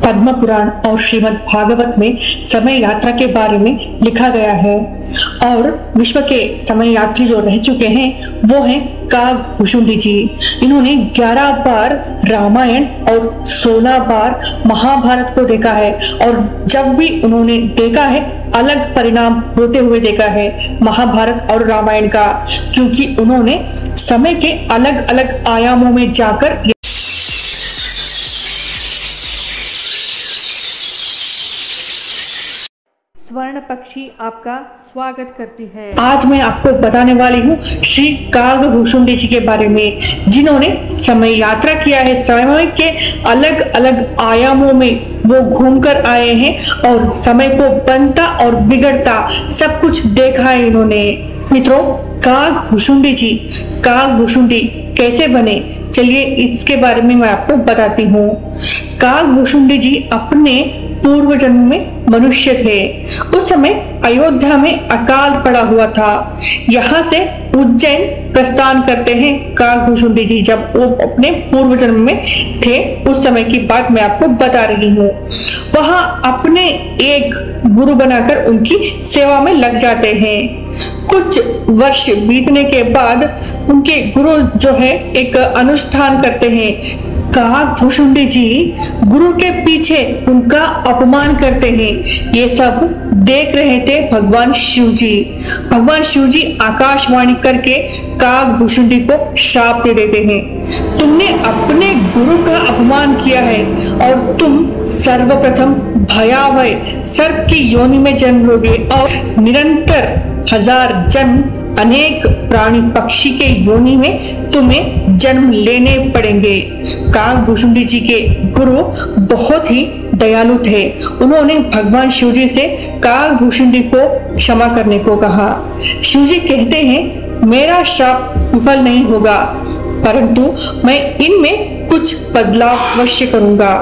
पद्म पुराण और श्रीमद् भागवत में समय यात्रा के बारे में लिखा गया है और विश्व के समय यात्री जो रह चुके हैं वो हैं कागभूषुंडी जी। इन्होंने 11 बार रामायण और 16 बार महाभारत को देखा है और जब भी उन्होंने देखा है अलग परिणाम होते हुए देखा है महाभारत और रामायण का, क्योंकि उन्होंने समय के अलग अलग आयामों में जाकर स्वर्ण पक्षी आपका स्वागत करती है। आज मैं आपको बताने वाली हूँ श्री कागभूषुंडी जी के बारे में, जिन्होंने समय यात्रा किया है। समय के अलग अलग आयामों में वो घूमकर आए हैं और समय को बनता और बिगड़ता सब कुछ देखा है इन्होंने। मित्रों, कागभूषुंडी जी कागभूषुंडी कैसे बने, चलिए इसके बारे में मैं आपको बताती हूँ। कागभूषुंडी जी अपने पूर्व जन्म में मनुष्य थे। उस समय अयोध्या में अकाल पड़ा हुआ था। यहाँ से उज्जैन प्रस्थान करते हैं कागभूषुंडी जी। जब वो अपने पूर्व जन्म में थे उस समय की बात मैं आपको बता रही हूँ। वहां अपने एक गुरु बनाकर उनकी सेवा में लग जाते हैं। कुछ वर्ष बीतने के बाद उनके गुरु जो है एक अनुष्ठान करते हैं। कागभूषुंडी जी गुरु के पीछे उनका अपमान करते हैं। ये सब देख रहे थे भगवान शिव जी। भगवान शिव जी आकाशवाणी करके कागभूषुंडी को श्राप दे देते हैं, तुमने अपने गुरु का अपमान किया है और तुम सर्वप्रथम भयावह सर्प की योनि में जन्म लोगे और निरंतर 1000 जन्म अनेक प्राणी पक्षी के योनि में तुम्हें जन्म लेने पड़ेंगे। कागभूषुंडी जी के गुरु बहुत ही दयालु थे। उन्होंने भगवान शिव जी से कागभूषुंडी को क्षमा करने को कहा। शिव जी कहते हैं, मेरा श्राप विफल नहीं होगा, परंतु मैं इनमें कुछ बदलाव अवश्य करूंगा।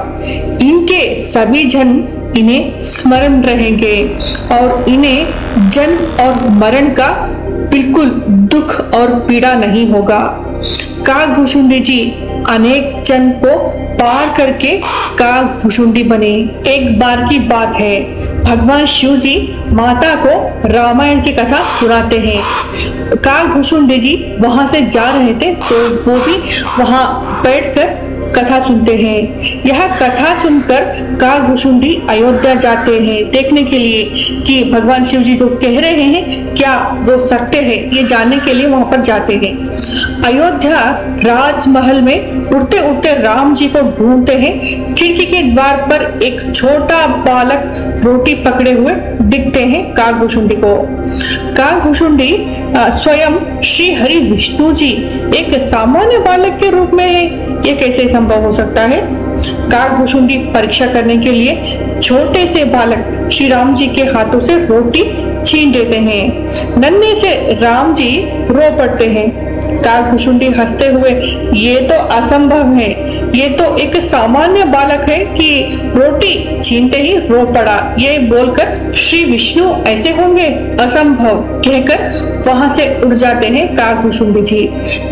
इनके सभी जन्म इन्हें स्मरण रहेंगे और इन्हें जन्म और मरण का बिल्कुल दुख और पीड़ा नहीं होगा। कागभूषुंडी जी अनेक जन्म को पार करके कागभूषुंडी बने। एक बार की बात है, भगवान शिव जी माता को रामायण की कथा सुनाते हैं। कागभूषुंडी जी वहां से जा रहे थे तो वो भी वहां बैठकर कथा सुनते हैं। यह कथा सुनकर कागभूषुंडी अयोध्या जाते हैं देखने के लिए कि भगवान शिव जी जो कह रहे हैं क्या वो सत्य है, ये जानने के लिए वहां पर जाते हैं। अयोध्या राजमहल में उड़ते उड़ते राम जी को ढूंढते हैं। खिड़की के द्वार पर एक छोटा बालक रोटी पकड़े हुए दिखते हैं कागभूषुंडी को। कागभूषुंडी स्वयं श्री हरि विष्णु जी एक सामान्य बालक के रूप में है, ये कैसे संभव हो सकता है। कागभूषुंडी परीक्षा करने के लिए छोटे से बालक श्री राम जी के हाथों से रोटी छीन देते हैं। नन्हे से राम जी रो पड़ते हैं। कागभूषुंडी हंसते हुए, ये तो असंभव है, ये तो एक सामान्य बालक है कि रोटी छीनते ही रो पड़ा, ये बोलकर श्री विष्णु ऐसे होंगे, असंभव कहकर वहां से उड़ जाते हैं कागभूषुंडी जी।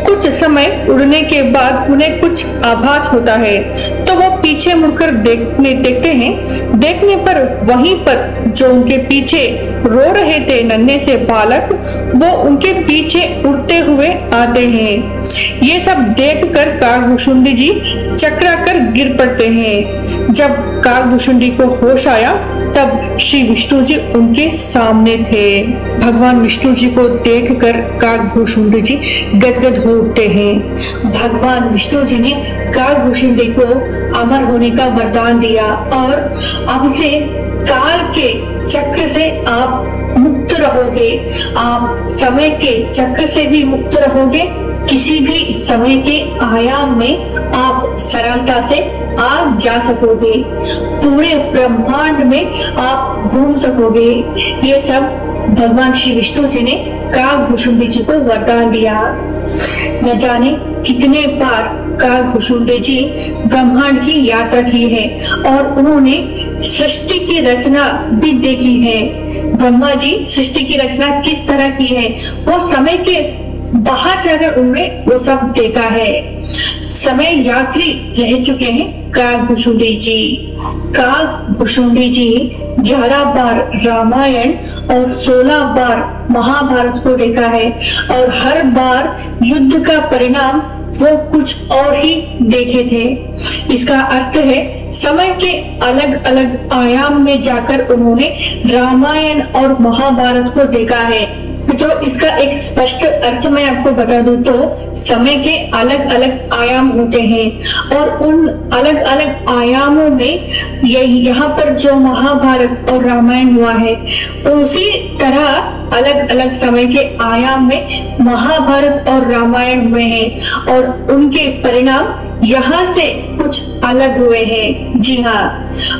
कुछ समय उड़ने के बाद उन्हें कुछ आभास होता है तो वो पीछे मुड़कर देखते हैं। देखने पर वहीं पर जो उनके पीछे रो रहे थे नन्हे से बालक, वो उनके पीछे उड़ते हुए आते हैं। ये सब देखकर कागभूषुंडी जी चकरा कर गिर पड़ते हैं। जब कागभूषुंडी को होश आया तब श्री विष्णु जी उनके सामने थे। भगवान विष्णु जी को देखकर कागभूषुंडी जी गदगद हो उठते हैं। भगवान विष्णु जी ने कागभूषुंडी को अमर होने का वरदान दिया और अब से काल के चक्र से आप मुक्त रहोगे, आप समय के चक्र से भी मुक्त रहोगे। किसी भी समय के आयाम में आप सरलता से आ जा सकोगे, पूरे ब्रह्मांड में आप घूम सकोगे। ये सब भगवान श्री विष्णु जी ने कागभूषुंडी जी को वरदान दिया। न जाने कितने बार कागभूषुंडी जी ब्रह्मांड की यात्रा की है और उन्होंने सृष्टि की रचना भी देखी है। ब्रह्मा जी सृष्टि की रचना किस तरह की है वो समय के बाहर जाकर उन्होंने वो सब देखा है। समय यात्री रह चुके हैं काकभूषुंडी जी। काकभूषुंडी जी 11 बार रामायण और 16 बार महाभारत को देखा है और हर बार युद्ध का परिणाम वो कुछ और ही देखे थे। इसका अर्थ है समय के अलग अलग आयाम में जाकर उन्होंने रामायण और महाभारत को देखा है। मित्रों, इसका एक स्पष्ट अर्थ मैं आपको बता दूं तो समय के अलग अलग आयाम होते हैं और उन अलग अलग आयामों में यहाँ पर जो महाभारत और रामायण हुआ है उसी तरह अलग अलग समय के आयाम में महाभारत और रामायण हुए हैं और उनके परिणाम यहाँ से कुछ अलग हुए हैं। जी हाँ,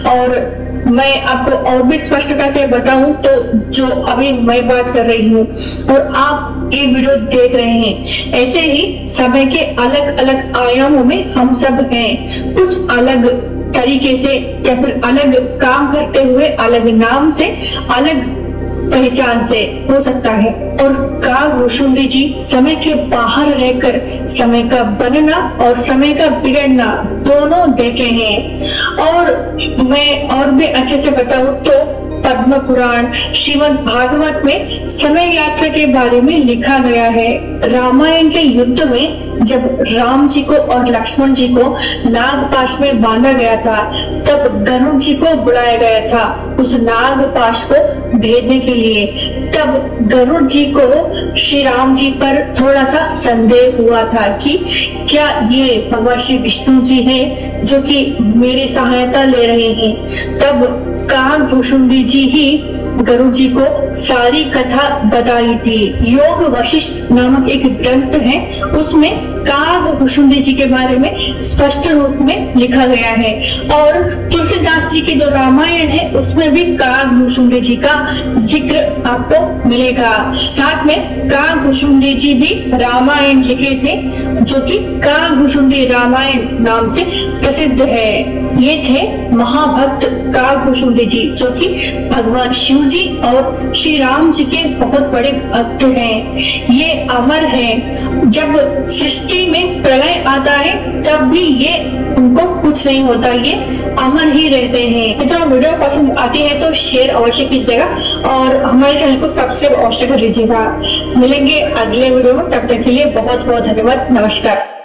और मैं आपको और भी स्पष्टता से बताऊं तो जो अभी मैं बात कर रही हूँ और आप ये वीडियो देख रहे हैं, ऐसे ही समय के अलग अलग आयामों में हम सब हैं। कुछ अलग तरीके से या फिर अलग काम करते हुए, अलग नाम से, अलग पहचान से हो सकता है। और काकभूषुंडी जी समय के बाहर रहकर समय का बनना और समय का बिगड़ना दोनों देखे हैं। और मैं और भी अच्छे से बताऊं तो पद्म पुराण, श्रीमद् भागवत में समय यात्रा के बारे में लिखा गया है। रामायण के युद्ध में जब राम जी को और लक्ष्मण जी को नागपाश में बांधा गया था तब गरुड़ जी को बुलाया गया था उस नागपाश को भेदने के लिए। तब गरुड़ जी को श्री राम जी पर थोड़ा सा संदेह हुआ था कि क्या ये भगवान श्री विष्णु जी हैं जो कि मेरी सहायता ले रहे हैं। तब काकभूषुंडी जी ही गरुड़ जी को सारी कथा बताई थी। योग वशिष्ठ नामक एक ग्रंथ है, उसमें काकभूषुंडी जी के बारे में स्पष्ट रूप में लिखा गया है। और तुलसीदास जी की जो रामायण है उसमें भी काकभूषुंडी जी का जिक्र आपको मिलेगा। साथ में काकभूषुंडी जी भी रामायण लिखे थे जो कि काकभूषुंडी रामायण नाम से प्रसिद्ध है। ये थे महाभक्त काकभूषुंडी जी जो कि भगवान शिव जी और श्री राम जी के बहुत बड़े भक्त हैं। ये अमर हैं। जब सृष्टि में प्रलय आता है तब भी ये उनको कुछ नहीं होता, ये अमर ही रहते हैं। मित्रों, वीडियो पसंद आती है तो शेयर अवश्य कीजिएगा और हमारे चैनल को सब्सक्राइब अवश्य कर लीजिएगा। मिलेंगे अगले वीडियो में, तब तक के लिए बहुत बहुत धन्यवाद। नमस्कार।